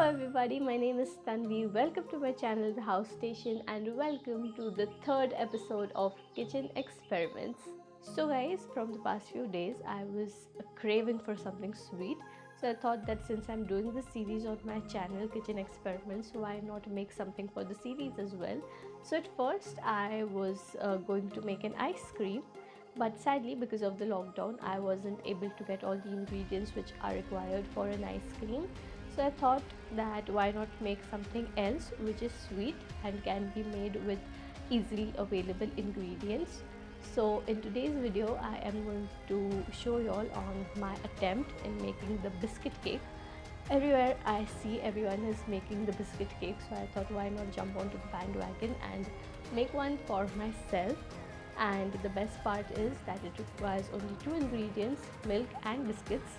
everybody, my name is Tanvi. Welcome to my channel The HowStation and welcome to the third episode of Kitchen Experiments. So guys, from the past few days I was craving for something sweet. So I thought that since I'm doing this series on my channel Kitchen Experiments, why not make something for the series as well. So at first I was going to make an ice cream, but sadly because of the lockdown I wasn't able to get all the ingredients which are required for an ice cream. So I thought that why not make something else which is sweet and can be made with easily available ingredients. So in today's video I am going to show you all on my attempt in making the biscuit cake. Everywhere I see everyone is making the biscuit cake, so I thought why not jump onto the bandwagon and make one for myself. And the best part is that it requires only two ingredients, milk and biscuits.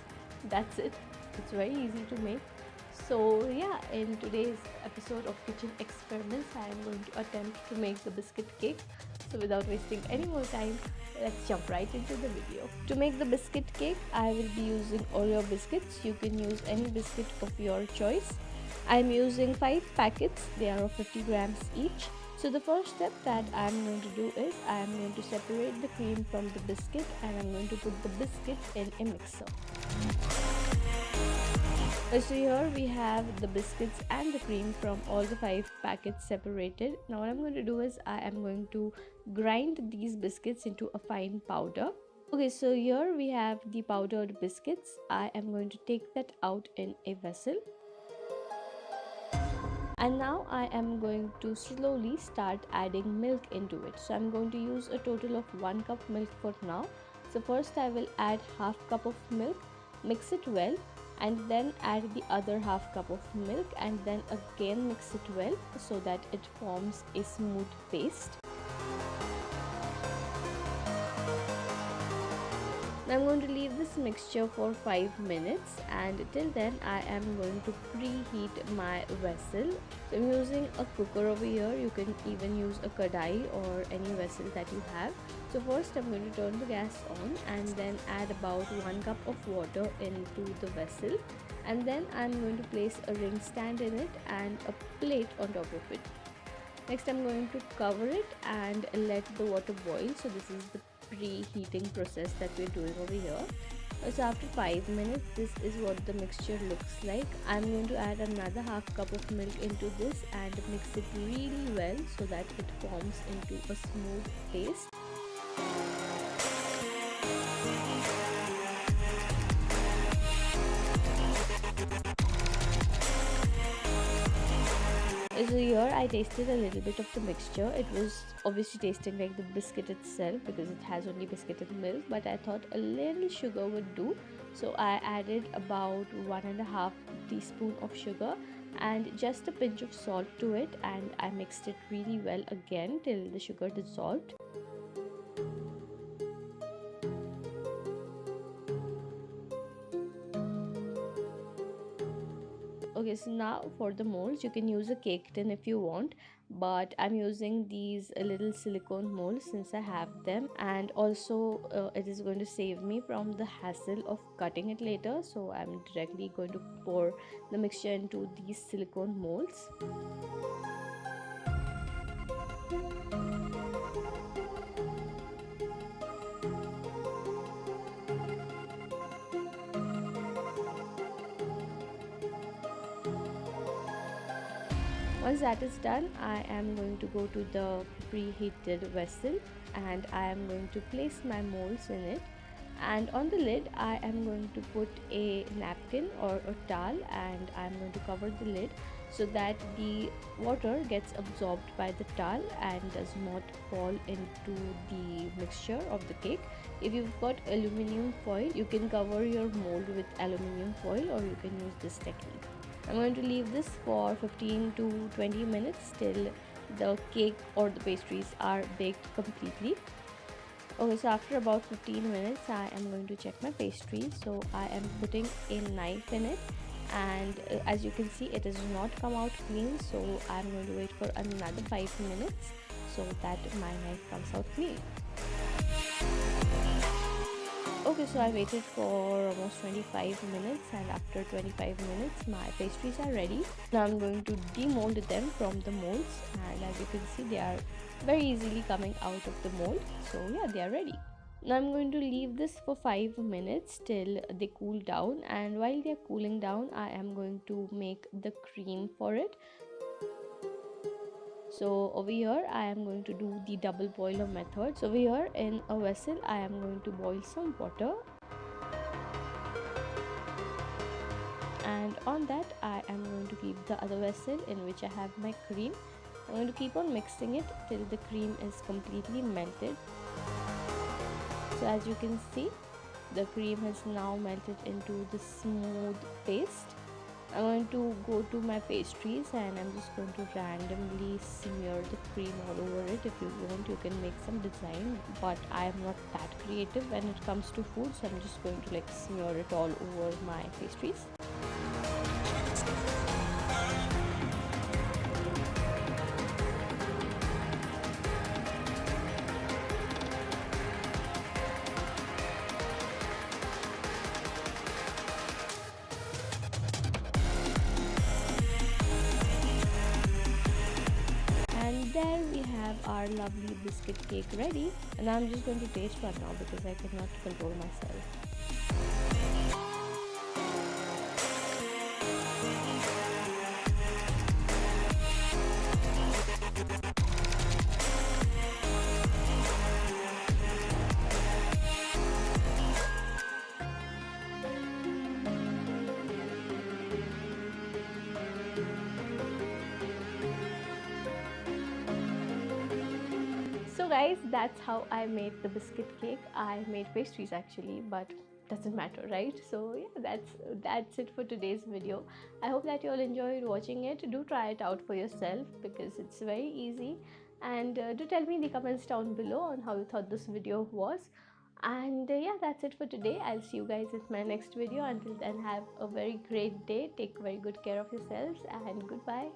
That's it. It's very easy to make. So yeah, in today's episode of Kitchen Experiments I am going to attempt to make the biscuit cake. So without wasting any more time, let's jump right into the video. To make the biscuit cake I will be using Oreo biscuits. You can use any biscuit of your choice. I'm using 5 packets. They are of 50 grams each. So the first step that I'm going to do is I am going to separate the cream from the biscuit and I'm going to put the biscuits in a mixer. So here we have the biscuits and the cream from all the 5 packets separated. Now what I'm going to do is I am going to grind these biscuits into a fine powder. Okay, so here we have the powdered biscuits. I am going to take that out in a vessel. And now I am going to slowly start adding milk into it. So I'm going to use a total of 1 cup milk for now. So first I will add half cup of milk, mix it well, and then add the other half cup of milk and then again mix it well so that it forms a smooth paste. Now I'm going to leave this mixture for 5 minutes, and till then I am going to preheat my vessel. So I'm using a cooker over here. You can even use a kadai or any vessel that you have. So first I'm going to turn the gas on and then add about 1 cup of water into the vessel, and then I'm going to place a ring stand in it and a plate on top of it. Next I'm going to cover it and let the water boil. So this is the preheating process that we're doing over here. So after 5 minutes this is what the mixture looks like. I'm going to add another half cup of milk into this and mix it really well so that it forms into a smooth paste. So here I tasted a little bit of the mixture. It was obviously tasting like the biscuit itself because it has only biscuit and milk, but I thought a little sugar would do. So I added about 1.5 teaspoon of sugar and just a pinch of salt to it, and I mixed it really well again till the sugar dissolved. Okay, so now for the molds, you can use a cake tin if you want, but I'm using these little silicone molds since I have them, and also it is going to save me from the hassle of cutting it later. So I'm directly going to pour the mixture into these silicone molds. Once that is done, I am going to go to the preheated vessel and I am going to place my molds in it, and on the lid I am going to put a napkin or a towel and I am going to cover the lid so that the water gets absorbed by the towel and does not fall into the mixture of the cake. If you've got aluminium foil, you can cover your mold with aluminium foil or you can use this technique. I'm going to leave this for 15 to 20 minutes till the cake or the pastries are baked completely. Okay, so after about 15 minutes I am going to check my pastry. So I am putting a knife in it, and as you can see it does not come out clean, so I'm going to wait for another 5 minutes so that my knife comes out clean. Okay, so I waited for almost 25 minutes, and after 25 minutes my pastries are ready. Now I'm going to demold them from the molds, and as you can see they are very easily coming out of the mold. So yeah, they are ready. Now I'm going to leave this for 5 minutes till they cool down, and while they are cooling down I am going to make the cream for it. So over here I am going to do the double boiler method. So over here in a vessel I am going to boil some water, and on that I am going to keep the other vessel in which I have my cream. I'm going to keep on mixing it till the cream is completely melted. So as you can see, the cream has now melted into the smooth paste. I'm going to go to my pastries and I'm just going to randomly smear the cream all over it. If you want, you can make some design, but I am not that creative when it comes to food, so I'm just going to like smear it all over my pastries. And there we have our lovely biscuit cake ready, and I'm just going to taste one now because I cannot control myself. So guys, that's how I made the biscuit cake. I made pastries actually, but doesn't matter, right? So yeah, that's it for today's video. I hope that you all enjoyed watching it. Do try it out for yourself because it's very easy, and do tell me in the comments down below on how you thought this video was. And yeah, that's it for today. I'll see you guys in my next video. Until then, have a very great day. Take very good care of yourselves, and goodbye.